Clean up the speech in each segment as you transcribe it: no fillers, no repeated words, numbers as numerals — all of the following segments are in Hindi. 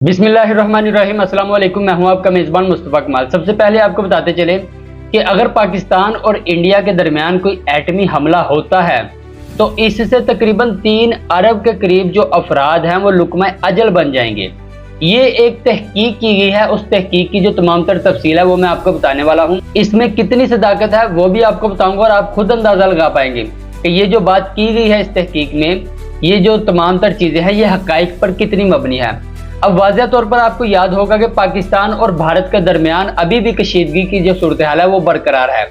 बिस्मिल्लाहिर्रहमानिर्रहीम। अस्सलाम वालेकुम। मैं हूं आपका मेज़बान मुस्तफ़ा कमाल। सबसे पहले आपको बताते चले कि अगर पाकिस्तान और इंडिया के दरमियान कोई एटमी हमला होता है तो इससे तकरीबन 3 अरब के करीब जो अफराद हैं वो लुक़्मा अजल बन जाएंगे। ये एक तहकीक की गई है। उस तहकीक की जो तमाम तर तफसील है वो मैं आपको बताने वाला हूँ। इसमें कितनी सदाकत है वो भी आपको बताऊंगा और आप खुद अंदाज़ा लगा पाएंगे कि ये जो बात की गई है इस तहकीक में, ये जो तमाम तर चीज़ें हैं ये हक़ाइक़ पर कितनी मबनी है। अब वाज़ह तौर पर आपको याद होगा कि पाकिस्तान और भारत के दरमियान अभी भी कशीदगी की जो सूरत हाल है वो बरकरार है।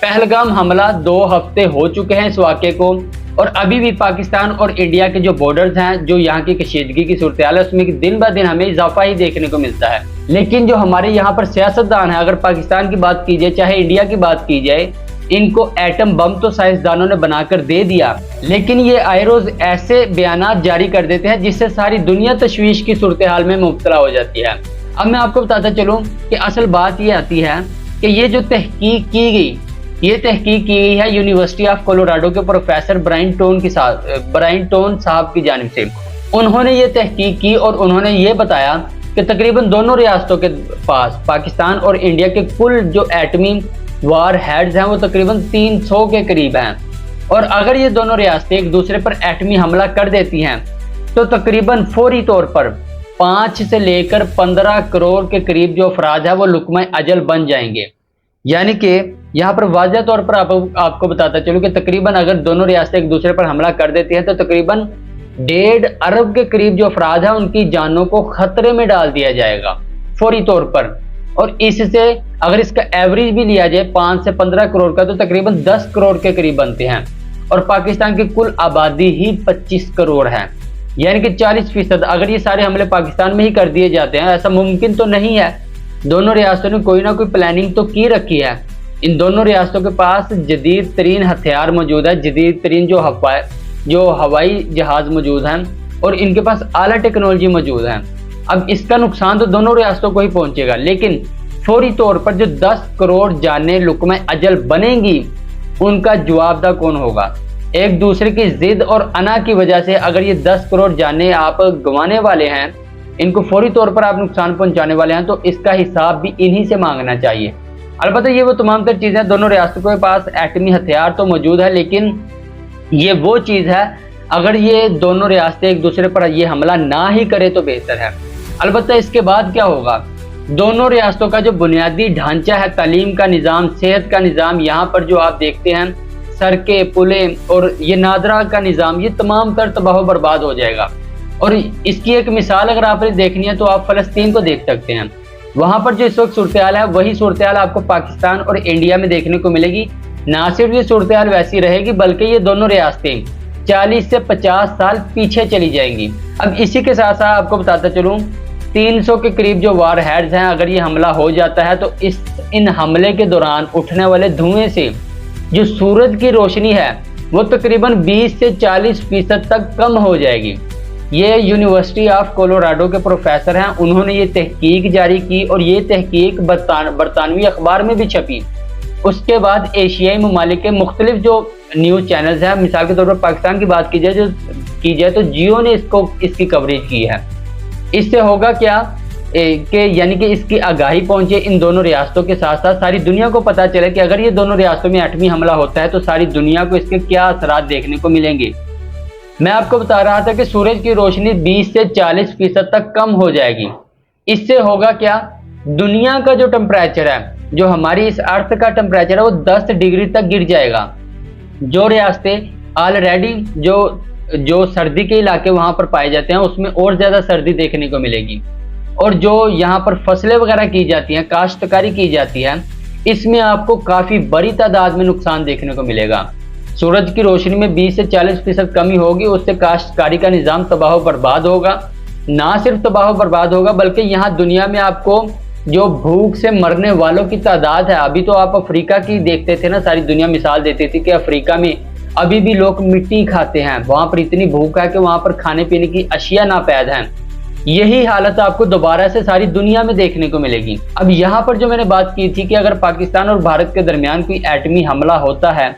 पहलगाम हमला 2 हफ्ते हो चुके हैं इस वाक़े को, और अभी भी पाकिस्तान और इंडिया के जो बॉर्डर्स हैं, जो यहाँ की कशीदगी की सूरत हाल है, उसमें दिन ब दिन हमें इजाफा ही देखने को मिलता है। लेकिन जो हमारे यहाँ पर सियासतदान है, अगर पाकिस्तान की बात की जाए चाहे इंडिया की बात की जाए, इनको एटम बम तो साइंसदानों ने बनाकर दे दिया, लेकिन ये आए रोज ऐसे बयानात जारी कर देते हैं जिससे सारी दुनिया तशवीश की सूरत हाल में मुब्तला हो जाती है। अब मैं आपको बताता चलूं कि असल बात ये आती है कि ये जो तहकीक की गई, ये तहकीक की गई है यूनिवर्सिटी ऑफ कोलोराडो के प्रोफेसर ब्रायन टोन साहब की जानिब से। उन्होंने ये तहकीक की और उन्होंने ये बताया कि तकरीबन दोनों रियासतों के पास, पाकिस्तान और इंडिया के कुल जो एटमी वार हेड्स हैं वो तकरीबन 300 के करीब हैं, और अगर ये दोनों रियासतें एक दूसरे पर एटमी हमला कर देती हैं तो तकरीबन फौरी तौर पर 5 से लेकर 15 करोड़ के करीब जो अफराद है वो लुक़्मा अजल बन जाएंगे। यानी कि यहाँ पर वाज़ह तौर पर आपको बताता चलूँ कि तकरीबन अगर दोनों रियासतें एक दूसरे पर हमला कर देती हैं तो तकरीबन 1.5 अरब के करीब जो अफराद हैं उनकी जानों को खतरे में डाल दिया जाएगा फौरी तौर पर। और इससे अगर इसका एवरेज भी लिया जाए 5 से 15 करोड़ का तो तकरीबन 10 करोड़ के करीब बनते हैं, और पाकिस्तान की कुल आबादी ही 25 करोड़ है। यानी कि 40%। अगर ये सारे हमले पाकिस्तान में ही कर दिए जाते हैं, ऐसा मुमकिन तो नहीं है। दोनों रियासतों ने कोई ना कोई प्लानिंग तो की रखी है। इन दोनों रियासतों के पास जदीद तरीन हथियार मौजूद है, जदीद तरीन जो हवाई जहाज मौजूद हैं, और इनके पास आला टेक्नोलॉजी मौजूद है। अब इसका नुकसान तो दोनों रियासतों को ही पहुंचेगा, लेकिन फौरी तौर पर जो 10 करोड़ जानें लुक़्मा अजल बनेंगी उनका जवाबदा कौन होगा। एक दूसरे की जिद और अना की वजह से अगर ये 10 करोड़ जानें आप गंवाने वाले हैं, इनको फौरी तौर पर आप नुकसान पहुंचाने वाले हैं, तो इसका हिसाब भी इन्हीं से मांगना चाहिए। अलबत्ता ये वो तमाम तर चीज़ें, दोनों रियासतों के पास एटमी हथियार तो मौजूद है, लेकिन ये वो चीज़ है अगर ये दोनों रियासतें एक दूसरे पर ये हमला ना ही करे तो बेहतर है। अलबत्ता इसके बाद क्या होगा, दोनों रियासतों का जो बुनियादी ढांचा है, तालीम का निज़ाम, सेहत का निज़ाम, यहाँ पर जो आप देखते हैं सड़कें, पुलें और ये नादरा का निज़ाम, ये तमाम तर तबाह बर्बाद हो जाएगा। और इसकी एक मिसाल अगर आपने देखनी है तो आप फ़लस्तीन को देख सकते हैं। वहाँ पर जो इस वक्त सूरत हाल है वही सूरत हाल आपको पाकिस्तान और इंडिया में देखने को मिलेगी। ना सिर्फ ये सूरत हाल वैसी रहेगी बल्कि ये दोनों रियासतें 40 से 50 साल पीछे चली जाएंगी। अब इसी के साथ साथ आपको बताता चलूँ 300 के करीब जो वार हेड्स हैं, अगर ये हमला हो जाता है तो इन हमले के दौरान उठने वाले धुएं से जो सूरज की रोशनी है वो तकरीबन 20 से 40% तक कम हो जाएगी। ये यूनिवर्सिटी ऑफ कोलोराडो के प्रोफेसर हैं, उन्होंने ये तहकीक जारी की और ये तहकीक बरतानवी अखबार में भी छपी। उसके बाद एशियाई ममालिक के मुख्तलिफ जो न्यूज़ चैनल्स हैं, मिसाल के तौर पर पाकिस्तान की बात की जाए तो जियो ने इसकी कवरेज की है। इससे होगा क्या कि यानी कि इसकी आगाही पहुंचे इन दोनों रियासतों के साथ साथ सारी दुनिया को पता चले कि अगर ये दोनों रियासतों में एटमी हमला होता है तो सारी दुनिया को इसके क्या असरात देखने को मिलेंगे। मैं आपको बता रहा था कि सूरज की रोशनी 20 से 40% तक कम हो जाएगी। इससे होगा क्या, दुनिया का जो टेम्परेचर है, जो हमारी इस अर्थ का टेम्परेचर है वो 10 डिग्री तक गिर जाएगा। जो रियासतें ऑलरेडी जो सर्दी के इलाके वहाँ पर पाए जाते हैं उसमें और ज़्यादा सर्दी देखने को मिलेगी, और जो यहाँ पर फसलें वगैरह की जाती हैं, काश्तकारी की जाती है, इसमें आपको काफ़ी बड़ी तादाद में नुकसान देखने को मिलेगा। सूरज की रोशनी में 20 से 40% कमी होगी, उससे काश्तकारी का निज़ाम तबाह बर्बाद होगा। ना सिर्फ तबाह बर्बाद होगा बल्कि यहाँ दुनिया में आपको जो भूख से मरने वालों की तादाद है, अभी तो आप अफ्रीका की देखते थे ना, सारी दुनिया मिसाल देती थी कि अफ्रीका में अभी भी लोग मिट्टी खाते हैं, वहाँ पर इतनी भूख है कि वहाँ पर खाने पीने की अशिया नापैद हैं। यही हालत आपको दोबारा से सारी दुनिया में देखने को मिलेगी। अब यहाँ पर जो मैंने बात की थी कि अगर पाकिस्तान और भारत के दरमियान कोई एटमी हमला होता है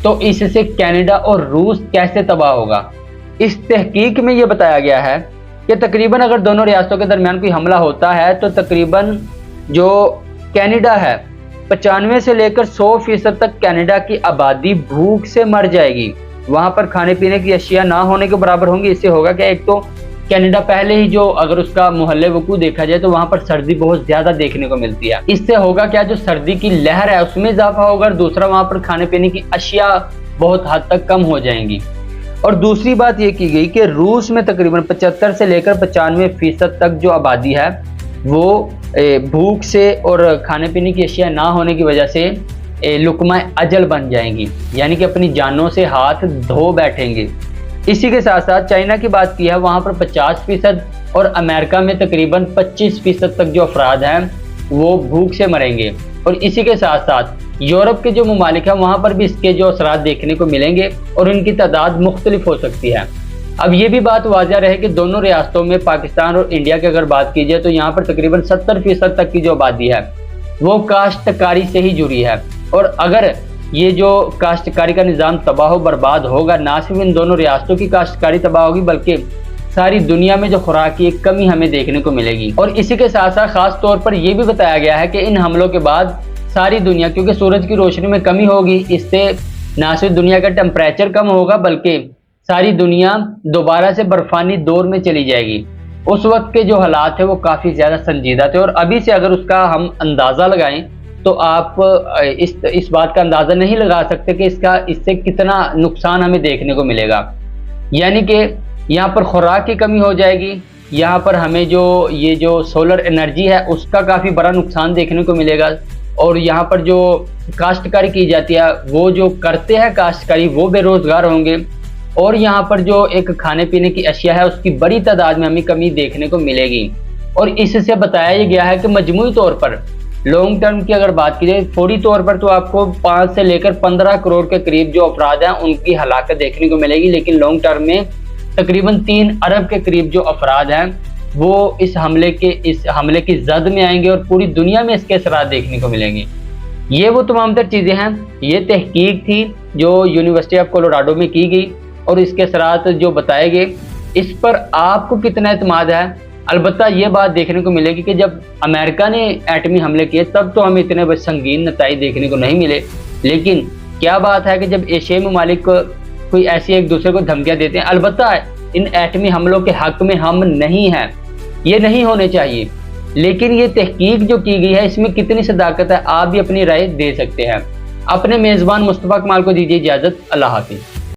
तो इससे कनाडा और रूस कैसे तबाह होगा, इस तहकीक में ये बताया गया है कि तकरीबन अगर दोनों रियासतों के दरमियान कोई हमला होता है तो तकरीबन जो कनाडा है 95 से लेकर 100% तक कनाडा की आबादी भूख से मर जाएगी। वहां पर खाने पीने की अशिया ना होने के बराबर होंगी। इससे होगा क्या, एक तो कनाडा पहले ही जो अगर उसका मोहल्ले वकू देखा जाए तो वहां पर सर्दी बहुत ज्यादा देखने को मिलती है। इससे होगा क्या, जो सर्दी की लहर है उसमें इजाफा होगा और दूसरा वहां पर खाने पीने की अशिया बहुत हद तक कम हो जाएंगी। और दूसरी बात यह की गई कि रूस में तकरीबन 75 से लेकर 95% तक जो आबादी है वो भूख से और खाने पीने की अशिया ना होने की वजह से लुकमा अजल बन जाएंगी, यानी कि अपनी जानों से हाथ धो बैठेंगे। इसी के साथ साथ चाइना की बात की है, वहाँ पर 50% और अमेरिका में तकरीबन 25% तक जो अफराद हैं वो भूख से मरेंगे। और इसी के साथ साथ यूरोप के जो ममालिक हैं वहाँ पर भी इसके जो असरात देखने को मिलेंगे और इनकी तादाद मुख्तलिफ हो सकती है। अब ये भी बात वाज़ह रहे कि दोनों रियासतों में पाकिस्तान और इंडिया की अगर बात की जाए तो यहाँ पर तकरीबन 70% तक की जो आबादी है वो काश्तकारी से ही जुड़ी है। और अगर ये जो काश्तकारी का निज़ाम तबाह बर्बाद होगा, ना सिर्फ इन दोनों रियासतों की काश्तकारी तबाह होगी बल्कि सारी दुनिया में जो खुराक की एक कमी हमें देखने को मिलेगी। और इसी के साथ साथ खास तौर पर यह भी बताया गया है कि इन हमलों के बाद सारी दुनिया, क्योंकि सूरज की रोशनी में कमी होगी, इससे ना सिर्फ दुनिया का टेम्परेचर कम होगा बल्कि सारी दुनिया दोबारा से बर्फानी दौर में चली जाएगी। उस वक्त के जो हालात थे वो काफ़ी ज़्यादा संजीदा थे और अभी से अगर उसका हम अंदाज़ा लगाएं तो आप इस बात का अंदाज़ा नहीं लगा सकते कि इससे कितना नुकसान हमें देखने को मिलेगा। यानी कि यहाँ पर खुराक की कमी हो जाएगी, यहाँ पर हमें ये जो सोलर एनर्जी है उसका काफ़ी बड़ा नुकसान देखने को मिलेगा और यहाँ पर जो काश्तकारी की जाती है वो जो करते हैं काश्तकारी वो बेरोज़गार होंगे और यहाँ पर जो एक खाने पीने की अशिया है उसकी बड़ी तादाद में हमें कमी देखने को मिलेगी। और इससे बताया गया है कि मजमूई तौर पर लॉन्ग टर्म की अगर बात की जाए फौरी तौर पर तो आपको 5 से लेकर 15 करोड़ के करीब जो अफराद हैं उनकी हलाकत देखने को मिलेगी, लेकिन लॉन्ग टर्म में तकरीबन 3 अरब के करीब जो अफराद हैं वो इस हमले की जद में आएंगे और पूरी दुनिया में इसके असरात देखने को मिलेंगे। ये वो तमाम तर चीज़ें हैं, ये तहकीक थी जो यूनिवर्सिटी ऑफ कोलोराडो में की गई और इसके असरात जो बताए गए, इस पर आपको कितना एतमाद है। अलबत्ता ये बात देखने को मिलेगी कि जब अमेरिका ने एटमी हमले किए तब तो हमें इतने संगीन नतीजे देखने को नहीं मिले, लेकिन क्या बात है कि जब एशियाई ममालिक कोई ऐसी एक दूसरे को धमकियां देते हैं, अलबत्ता इन एटमी हमलों के हक में हम नहीं हैं, ये नहीं होने चाहिए, लेकिन ये तहकीक जो की गई है इसमें कितनी सदाकत है आप भी अपनी राय दे सकते हैं। अपने मेज़बान मुस्तफ़ा कमाल को दीजिए इजाज़त। अल्लाह हाफ़िज़।